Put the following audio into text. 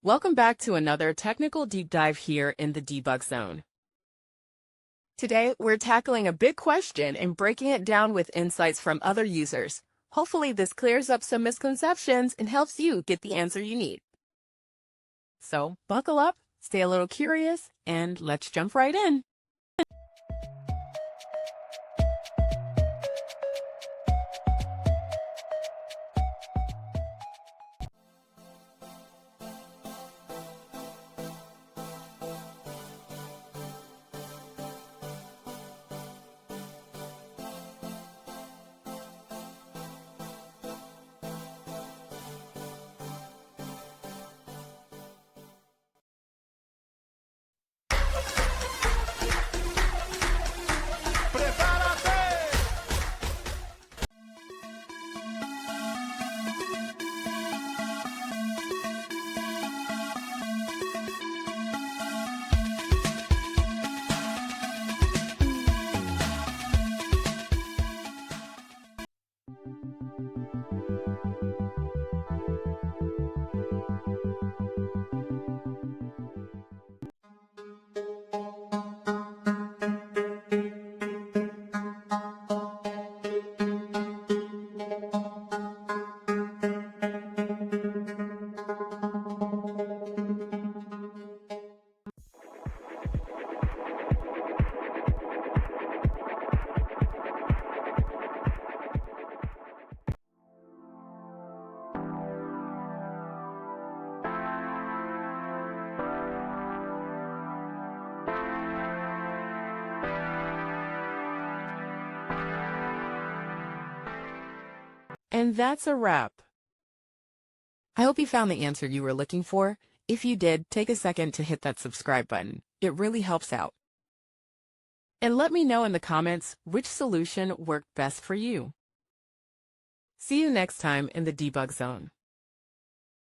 Welcome back to another technical deep dive here in the debug zone. Today, we're tackling a big question and breaking it down with insights from other users. Hopefully, this clears up some misconceptions and helps you get the answer you need. So, buckle up, stay a little curious, and let's jump right in. And that's a wrap. I hope you found the answer you were looking for. If you did, take a second to hit that subscribe button. It really helps out. And let me know in the comments which solution worked best for you. See you next time in the debug zone.